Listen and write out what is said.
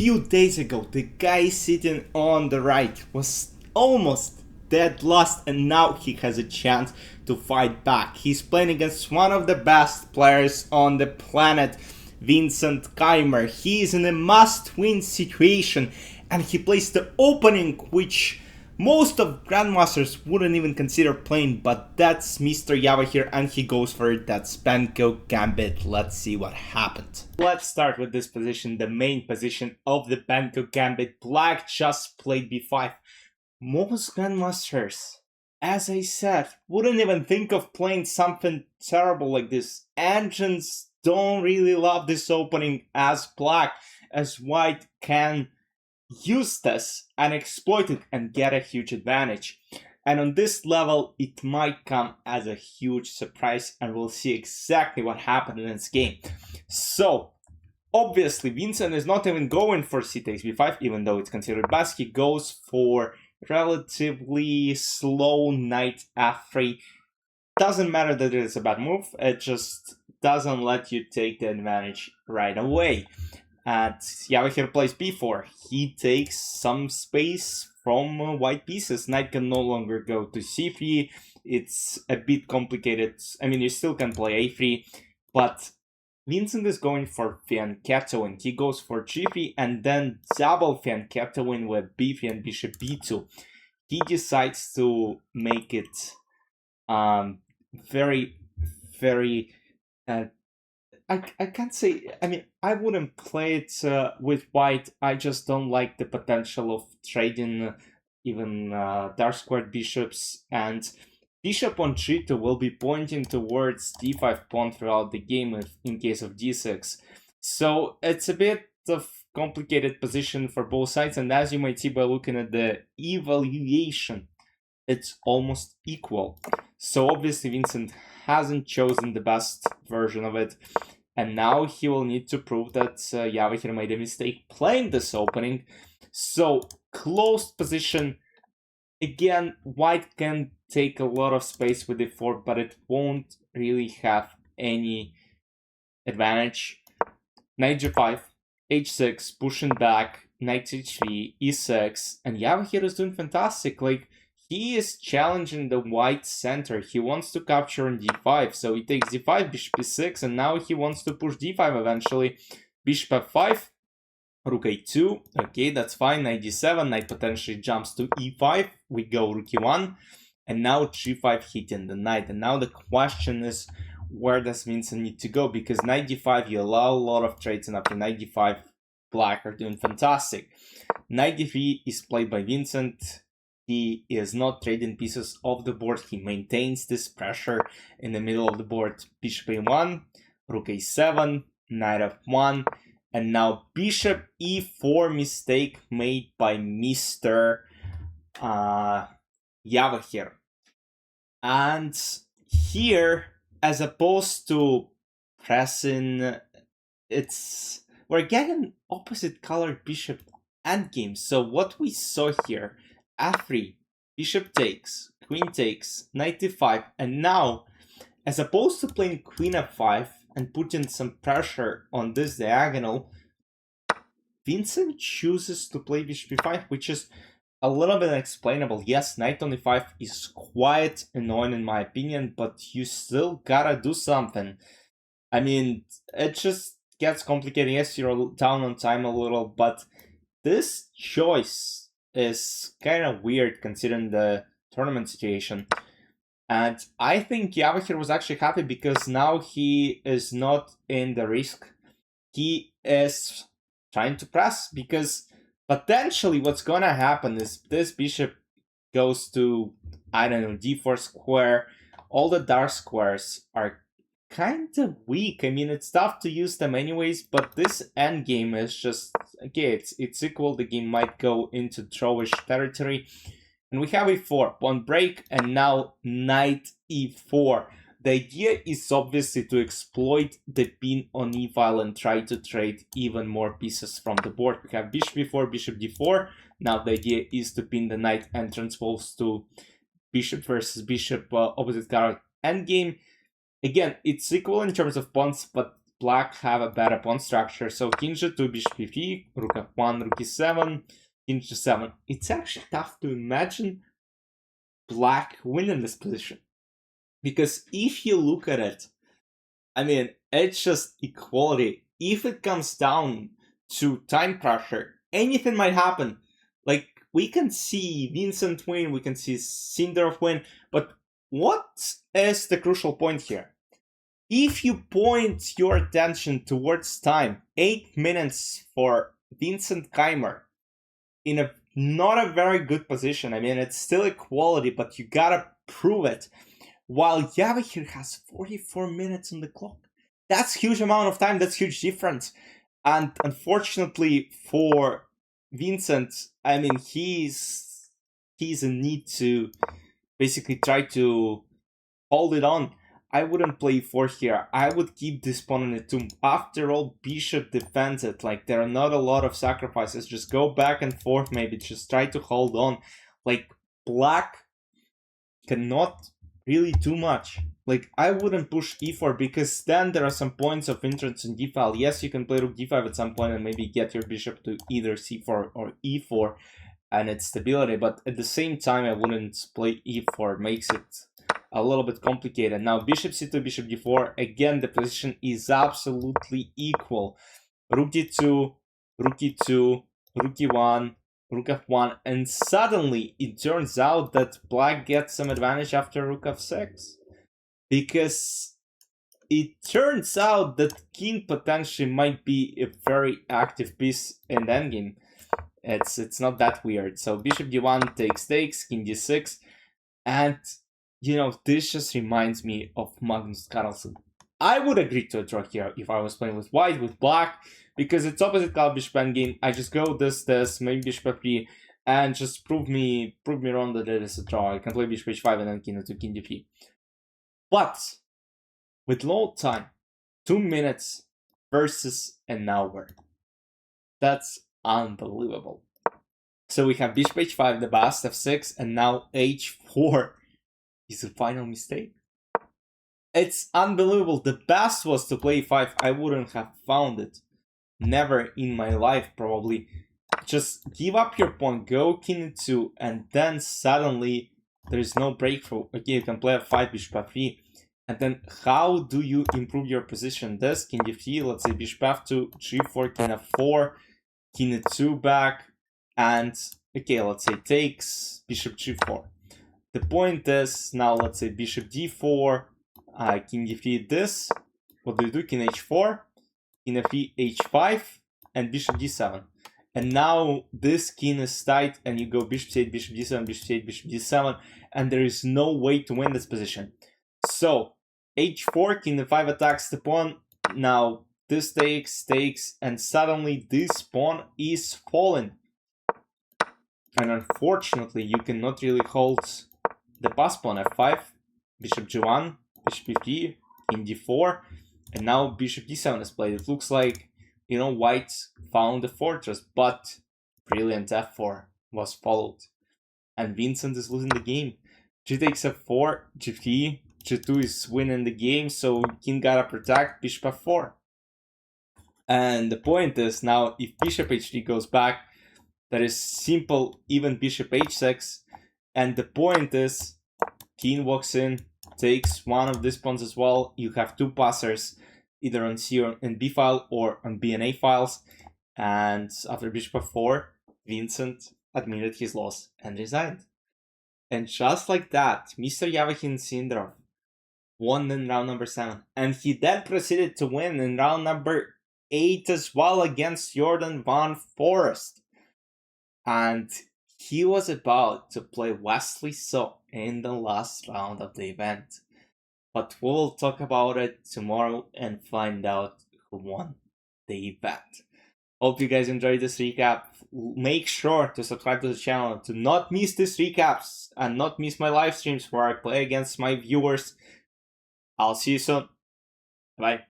Few days ago, the guy sitting on the right was almost dead lost, and now he has a chance to fight back. He's playing against one of the best players on the planet, Vincent Keymer. He is in a must-win situation, and he plays the opening, which most of Grandmasters wouldn't even consider playing, but that's Mr. Javokhir, and he goes for it. That's Benko Gambit. Let's see what happened. Let's start with this position, the main position of the Benko Gambit. Black just played b5. Most Grandmasters, as I said, wouldn't even think of playing something terrible like this. Engines don't really love this opening as black, as white can use this and exploit it and get a huge advantage. And on this level, it might come as a huge surprise, and we'll see exactly what happened in this game. So, obviously, Vincent is not even going for c takes b5, even though it's considered best. He goes for relatively slow knight f3. Doesn't matter that it's a bad move, it just doesn't let you take the advantage right away. And Javokhir plays b4. He takes some space from white pieces. Knight can no longer go to c3. It's a bit complicated. I mean, you still can play a3, but Vincent is going for fianchettoing. He goes for g3 and then double fianchettoing with b3 and bishop b2. He decides to make it very I can't say, I mean, I wouldn't play it with white. I just don't like the potential of trading even dark squared bishops, and bishop on g2 will be pointing towards d5 pawn throughout the game in case of d6. So it's a bit of complicated position for both sides, and as you might see by looking at the evaluation, it's almost equal. So obviously Vincent hasn't chosen the best version of it, and now he will need to prove that Javokhir made a mistake playing this opening. So, closed position. Again, white can take a lot of space with d4, but it won't really have any advantage. Knight g5, h6, pushing back, knight h3, e6, and Javokhir is doing fantastic. Like, he is challenging the white center. He wants to capture on d5, so he takes d5, bishop e6, and now he wants to push d5 eventually. Bishop f5, rook a2, okay, that's fine. Knight d7, knight potentially jumps to e5, we go rook e1, and now g5 hitting the knight. And now the question is, where does Vincent need to go? Because knight d5, you allow a lot of trades, and after knight d5, black are doing fantastic. Knight d3 is played by Vincent. He is not trading pieces off the board. He maintains this pressure in the middle of the board. Bishop a1, rook a7, knight f1, and now bishop e4, mistake made by Mr. Javokhir. And here, as opposed to pressing, we're getting opposite colored bishop endgame. So what we saw here, f3, bishop takes, queen takes, knight d5, and now, as opposed to playing queen f5 and putting some pressure on this diagonal, Vincent chooses to play bishop e5, which is a little bit unexplainable. Yes, knight on e5 is quite annoying in my opinion, but you still gotta do something. I mean, it just gets complicated. Yes, you're down on time a little, but this choice is kind of weird considering the tournament situation. And I think Javokhir was actually happy because now he is not in the risk. He is trying to press, because potentially what's gonna happen is this bishop goes to, I don't know, d4 square. All the dark squares are kind of weak. I mean, it's tough to use them anyways, but this endgame is just, okay, it's equal. The game might go into drawish territory. And we have e4, pawn break, and now knight e4. The idea is obviously to exploit the pin on e-file and try to trade even more pieces from the board. We have bishop e4, bishop d4. Now the idea is to pin the knight and transpose to bishop versus bishop opposite card endgame. Again, it's equal in terms of pawns, but black have a better pawn structure. So king g2, bishop e3, rook f1, rook e7, king g7. It's actually tough to imagine black winning this position. Because if you look at it, I mean, it's just equality. If it comes down to time pressure, anything might happen. Like, we can see Vincent win, we can see Sindarov win, but what is the crucial point here? If you point your attention towards time, 8 minutes for Vincent Keymer in a not a very good position. I mean, it's still equality, but you gotta prove it. While Javokhir has 44 minutes on the clock. That's huge amount of time, that's huge difference. And unfortunately for Vincent, I mean, he's in need to basically try to hold it on. I wouldn't play e4 here. I would keep this pawn in a 2. After all, bishop defends it. Like, there are not a lot of sacrifices. Just go back and forth, maybe. Just try to hold on. Like, black cannot really do much. Like, I wouldn't push e4 because then there are some points of interest in d-file. Yes, you can play rook d5 at some point and maybe get your bishop to either c4 or e4 and its stability. But at the same time, I wouldn't play e4. It makes it a little bit complicated. Now, bishop c2, bishop d4. Again, the position is absolutely equal. Rook d2, rook e2, rook e1, rook f1, and suddenly it turns out that black gets some advantage after rook f6. Because it turns out that king potentially might be a very active piece in the endgame. It's not that weird. So bishop d1 takes, king d6, and you know, this just reminds me of Magnus Carlsen. I would agree to a draw here if I was playing with white, with black, because it's opposite card bishop endgame. I just go this, maybe bishop f3, and just prove me wrong that it is a draw. I can play bishop h5 and then king to king d3. But with load time, 2 minutes versus an hour. That's unbelievable. So we have bishop h5, the best, f6, and now h4 is the final mistake. It's unbelievable. The best was to play 5. I wouldn't have found it. Never in my life, probably. Just give up your pawn, go king e2, and then suddenly there is no breakthrough. Okay, you can play f5, bishop f3. And then how do you improve your position? This, king d3, let's say bishop f2, g4, king f4, king e2 back, and okay, let's say takes, bishop g4. The point is, now let's say bishop d4, king d3 this, what do you do? King h4, king f3, h5, and bishop d7. And now this king is tight, and you go bishop c8, bishop d7, bishop c8, bishop d7, and there is no way to win this position. So, h4, king d5 attacks the pawn, now this takes, and suddenly this pawn is falling. And unfortunately, you cannot really hold the pass pawn f5, bishop g1, bishop e3, king d4, and now bishop d7 is played. It looks like, you know, white found the fortress, but brilliant f4 was followed. And Vincent is losing the game. G takes f4, g3, g2 is winning the game, so king gotta protect, bishop f4. And the point is, now if bishop h3 goes back, that is simple, even bishop h6, and the point is, king walks in, takes one of these pawns as well. You have 2 passers, either on C or in B file or on B and A files. And after bishop f4, Vincent admitted his loss and resigned. And just like that, Mr. Javokhir Sindarov won in round number 7. And he then proceeded to win in round number 8 as well against Jorden van Foreest. And he was about to play Wesley So in the last round of the event. But we'll talk about it tomorrow and find out who won the event. Hope you guys enjoyed this recap. Make sure to subscribe to the channel to not miss these recaps and not miss my live streams where I play against my viewers. I'll see you soon. Bye.